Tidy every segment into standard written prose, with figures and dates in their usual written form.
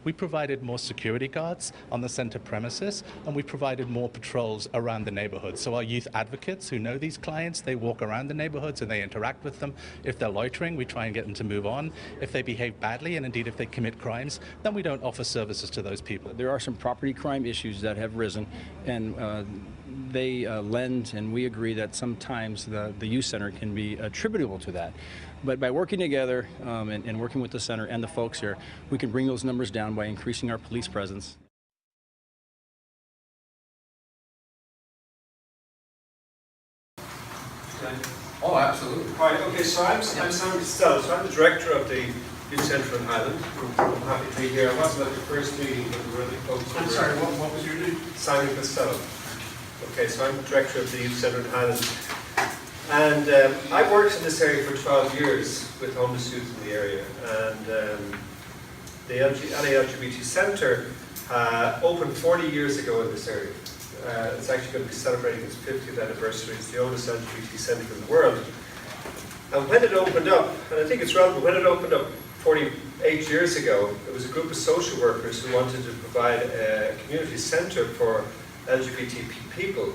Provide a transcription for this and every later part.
we provided more security guards on the center premises, and we provided more patrols around the neighborhood. So our youth advocates who know these clients, they walk around the neighborhoods and they interact with them. If they're loitering, we try and get them to move on. If they behave badly, and indeed if they commit crimes, then we don't offer services to those people. There are some property crime issues that have risen, and they lend, and we agree that sometimes the youth center can be attributable to that. But by working together and working with the center and the folks here, we can bring those numbers down by increasing our police presence. Oh, absolutely. Right, okay, so I'm Simon Costello, so I'm the director of the Youth Centre in Highland. I'm happy to be here. I wasn't at the first meeting, but we were really close. I'm sorry, what was your name? Simon Costello. Okay, so I'm the director of the Youth Centre in Highland. And I've worked in this area for 12 years with homeless youth in the area. And the LA LGBT Centre opened 40 years ago in this area. It's actually going to be celebrating its 50th anniversary. It's the oldest LGBT centre in the world. And when it opened up, and I think it's relevant, when it opened up 48 years ago, it was a group of social workers who wanted to provide a community centre for LGBT people.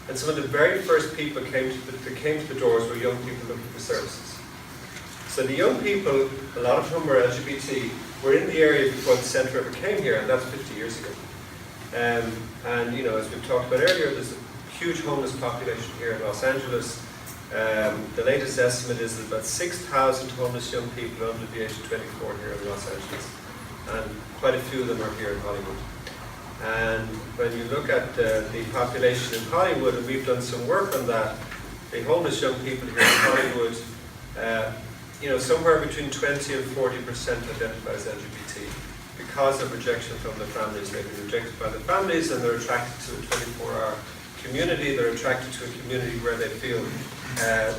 And some of the very first people that came to the doors were young people looking for services. So the young people, a lot of whom were LGBT, were in the area before the centre ever came here, and that's 50 years ago. And you know, as we've talked about earlier, there's a huge homeless population here in Los Angeles. The latest estimate is that about 6,000 homeless young people under the age of 24 here in Los Angeles. And quite a few of them are here in Hollywood. And when you look at the population in Hollywood, and we've done some work on that, the homeless young people here in Hollywood, you know, somewhere between 20 and 40% identify as LGBT. Because of rejection from the families. They've been rejected by the families, and they're attracted to a 24-hour community. They're attracted to a community where they feel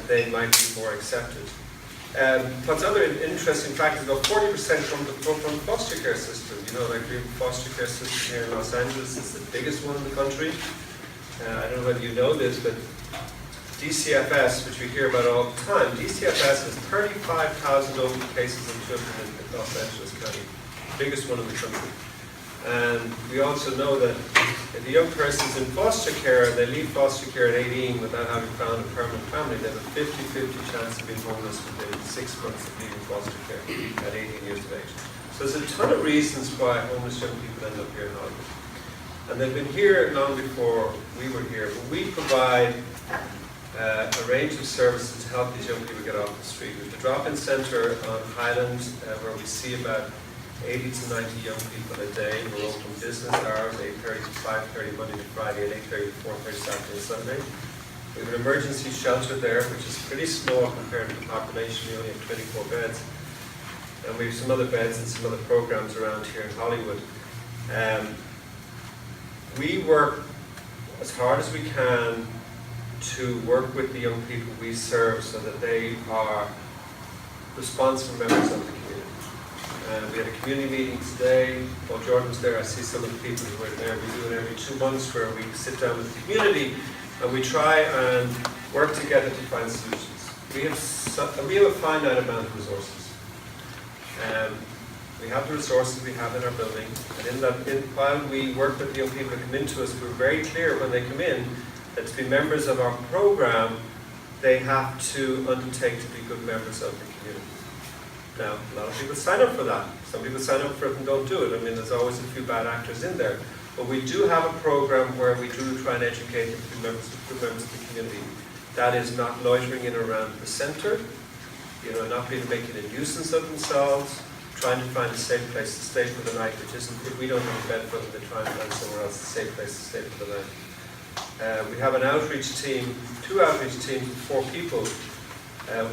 they might be more accepted. What's other interesting fact is about 40% come from the foster care system. You know, like the foster care system here in Los Angeles is the biggest one in the country. I don't know whether you know this, but DCFS, which we hear about all the time, DCFS has 35,000 open cases of children in Los Angeles County. Biggest one in the country. And we also know that if a young person's in foster care and they leave foster care at 18 without having found a permanent family, they have a 50-50 chance of being homeless within 6 months of leaving foster care at 18 years of age. So there's a ton of reasons why homeless young people end up here in Hollywood. And they've been here long before we were here. But we provide a range of services to help these young people get off the street. With the drop-in centre on Highland, where we see about 80 to 90 young people a day. We're open business hours, 8:30 to 5:30 Monday to Friday, and 8:30 to 4:30 Saturday and Sunday. We have an emergency shelter there, which is pretty small compared to the population. We only have 24 beds. And we have some other beds and some other programs around here in Hollywood. We work as hard as we can to work with the young people we serve so that they are responsible members of the community. We had a community meeting today. While Jordan was there, I see some of the people who were there. We do it every 2 months where we sit down with the community and we try and work together to find solutions. We have a finite amount of resources. We have the resources we have in our building, and while we work with the young people who come into us, we're very clear when they come in that to be members of our program, they have to undertake to be good members of the community. Now, a lot of people sign up for that. Some people sign up for it and don't do it. I mean, there's always a few bad actors in there. But we do have a program where we do try and educate them to be good members of the community. That is not loitering in around the centre, you know, not being making a nuisance of themselves, trying to find a safe place to stay for the night, which isn't, if we don't have a bed for them, they try and find somewhere else a safe place to stay for the night. We have an outreach team, 2 outreach teams with 4 people,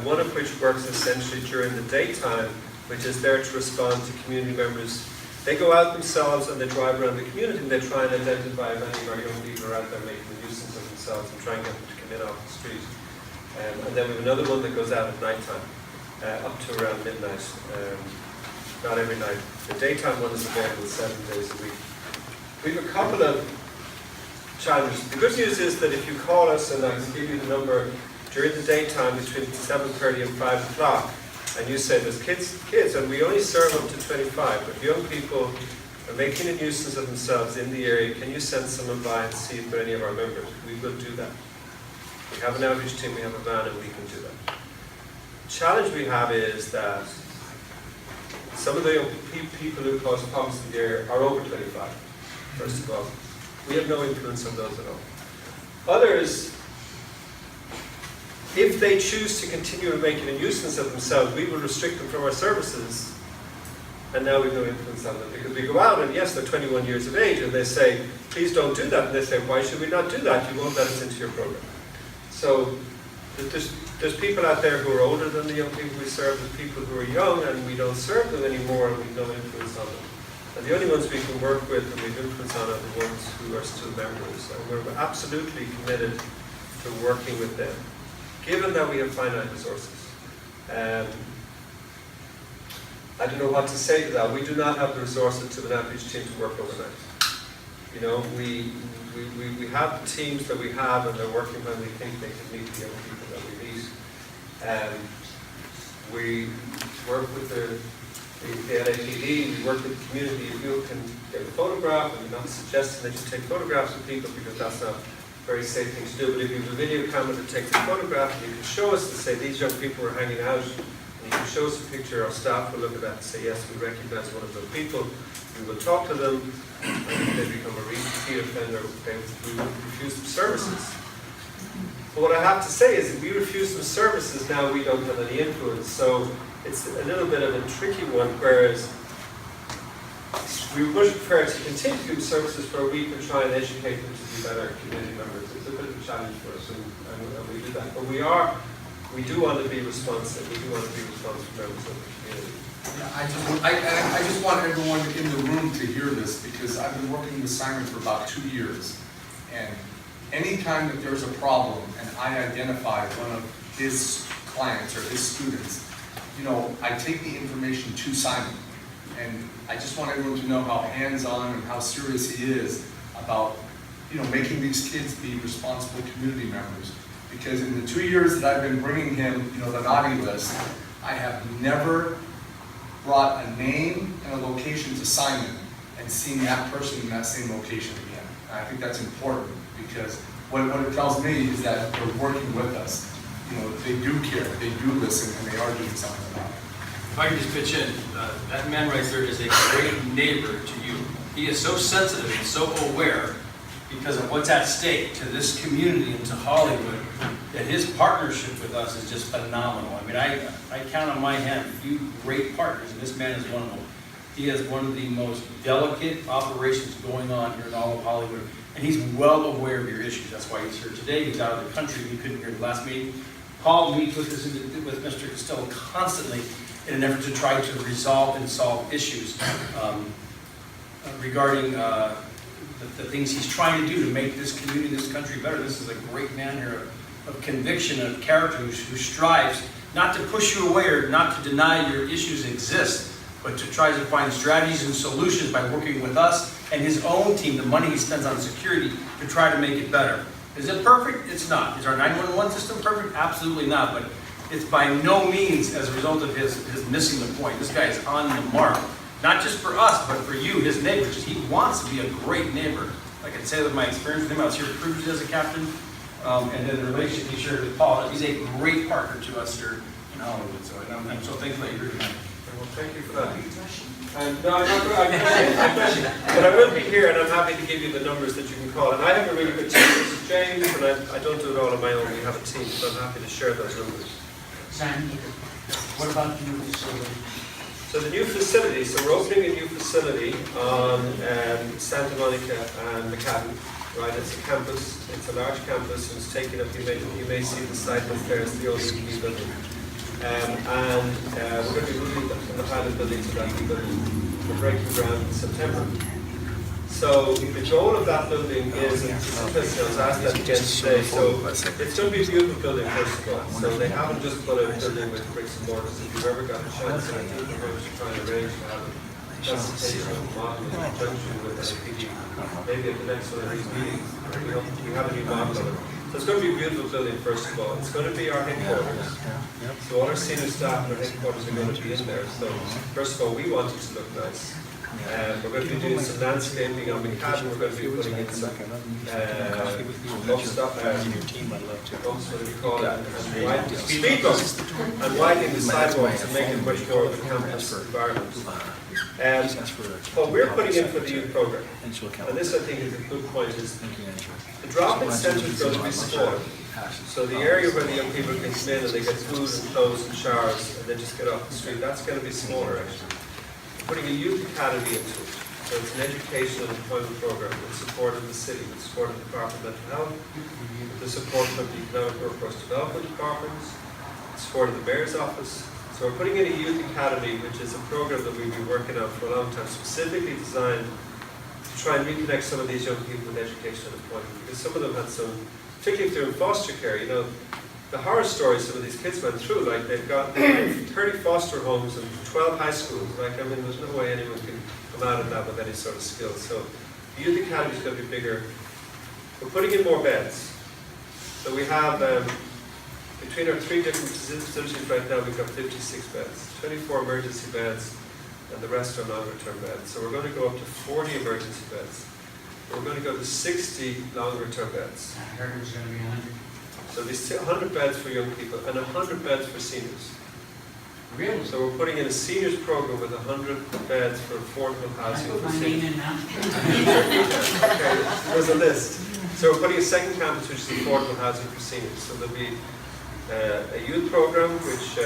one of which works essentially during the daytime, which is there to respond to community members. They go out themselves and they drive around the community and they try and identify if any of our young people are out there making a nuisance of themselves and try and get them to come in off the street. And then we have another one that goes out at night time, up to around midnight. Not every night. The daytime one is available 7 days a week. We have a couple of challenges. The good news is that if you call us, and I can give you the number, during the daytime between 7:30 and 5 o'clock, and you say there's kids, and we only serve up to 25, but young people are making a nuisance of themselves in the area, can you send someone by and see if there are any of our members? We will do that. We have an outreach team, we have a van, and we can do that. The challenge we have is that some of the young people who cause problems in the area are over 25, first of all. We have no influence on those at all. Others, if they choose to continue making a nuisance of themselves, we will restrict them from our services, and now we have no influence on them. Because we go out, and yes, they're 21 years of age, and they say, please don't do that. And they say, why should we not do that? You won't let us into your program. So there's people out there who are older than the young people we serve, there's people who are young, and we don't serve them anymore, and we have no influence on them. And the only ones we can work with and we have influence on are the ones who are still members. And we're absolutely committed to working with them, given that we have finite resources. I don't know what to say to that. We do not have the resources to an outreach team to work overnight. You know, we have the teams that we have, and they're working when we think they can meet the young people that we meet. We work with the LAPD, we work with the community. If you can get a photograph, and I'm not suggesting that you take photographs of people because that's not a very safe thing to do, but if you have a video camera that takes a photograph, and you can show us to say these young people are hanging out, and you can show us a picture, our staff will look at that and say, yes, we recognize one of those people, we will talk to them, and if they become a repeat offender, we will refuse them services. But what I have to say is, if we refuse them services, now we don't have any influence. So it's a little bit of a tricky one, whereas we would much prefer to continue to do services for a week and try and educate them to be better community members. It's a bit of a challenge for us, and we do that. But we do want to be responsive. We do want to be responsive members of the community. Yeah, I just want everyone in the room to hear this, because I've been working with Simon for about 2 years, and anytime that there's a problem and I identify one of his clients or his students, you know, I take the information to Simon, and I just want everyone to know how hands-on and how serious he is about, you know, making these kids be responsible community members. Because in the 2 years that I've been bringing him, you know, the naughty list, I have never brought a name and a location to Simon and seen that person in that same location again. And I think that's important, because what it tells me is that they're working with us. You know, they do care, they do listen, and they are doing something about it. If I could just pitch in, that man right there is a great neighbor to you. He is so sensitive and so aware because of what's at stake to this community and to Hollywood, that his partnership with us is just phenomenal. I mean, I count on my hand a few great partners, and this man is one of them. He has one of the most delicate operations going on here in all of Hollywood, and he's well aware of your issues. That's why he's here today. He's out of the country. He couldn't hear the last meeting. Paul meets with Mr. Costello constantly in an effort to try to resolve and solve issues regarding the things he's trying to do to make this community, this country better. This is a great man here of conviction, of character, who strives not to push you away or not to deny your issues exist, but to try to find strategies and solutions by working with us and his own team, the money he spends on security, to try to make it better. Is it perfect? It's not. Is our 911 system perfect? Absolutely not. But it's by no means as a result of his missing the point. This guy is on the mark, not just for us, but for you, his neighbors. He wants to be a great neighbor. I can say that my experience with him, I was here previously as a captain, and then the relationship he shared with Paul. He's a great partner to us here in Hollywood. So I'm so thankful that you're here tonight. Well, thank you for that. No, I'm pushing. But I will be here, and I'm happy to give you the numbers that you can call. And I have a really good team. This is James, and I don't do it all on my own. We have a team, so I'm happy to share those numbers. Sam, what about the new facility? So the new facility, so we're opening a new facility on Santa Monica and McCadden, right? It's a campus, it's a large campus, and it's taking up, you may see the site up there, it's the old new building. We're going to be moving from the Highland building to that new building. We're breaking ground in September. So the goal of that building is, I was asked that again today, so it's going to be a beautiful building first of all. So they haven't just put a building with bricks and mortars. If you've ever got a chance, and I think we're going to try and arrange to have a presentation of the model in conjunction with LAPD. Maybe at the next one of these meetings, we have a new model of it. So it's going to be a beautiful building, first of all. It's going to be our headquarters. So all our senior staff and our headquarters are going to be in there. So first of all, we want it to look nice. We're going to be doing some landscaping on the cabin. We're going to be putting in some speed bumps and widening the sidewalks and making it much more of a campus environment. What we're putting in for the youth program, and this I think is a good point, is the drop-in centre is going to be smaller. So the area where the young people can come in and they get food and clothes and showers and then just get off the street, that's going to be smaller actually. We're putting a youth academy into it. So it's an educational and employment program with support of the city, with support of the Department of Mental Health, with the support of the Economic Workforce Development Department, support of the Mayor's Office. So we're putting in a youth academy, which is a program that we've been working on for a long time, specifically designed to try and reconnect some of these young people with education and employment. Because some of them had some, particularly if they're in foster care, you know, the horror stories some of these kids went through, like they've got 30 foster homes and 12 high schools. Like, I mean, there's no way anyone can come out of that with any sort of skills. So the youth academy is going to be bigger. We're putting in more beds. So we have, between our 3 different facilities right now, we've got 56 beds, 24 emergency beds, and the rest are longer-term beds. So we're going to go up to 40 emergency beds. We're going to go to 60 longer-term beds. I heard it was going to be 100. So these 100 beds for young people and 100 beds for seniors. Really? So we're putting in a seniors program with 100 beds for affordable Can I housing put for my name seniors. in now? Okay, there's a list. So we're putting a second campus which is affordable housing for seniors. So there'll be a youth program which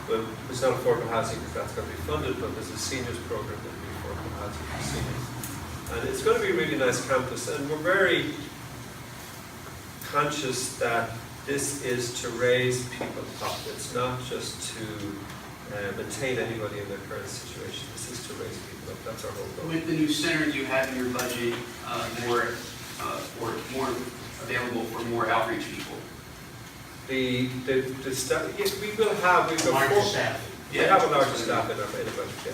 well, it's not affordable housing because that's going to be funded, but there's a seniors program that will be affordable housing for seniors. And it's going to be a really nice campus, and we're very conscious that this is to raise people up. It's not just to maintain anybody in their current situation. This is to raise people up. That's our whole goal. With the new center, do you have in your budget more available for more outreach people? The staff, yes, we will have, we've got Larger 4, staff. we have a larger staff in our budget, yeah.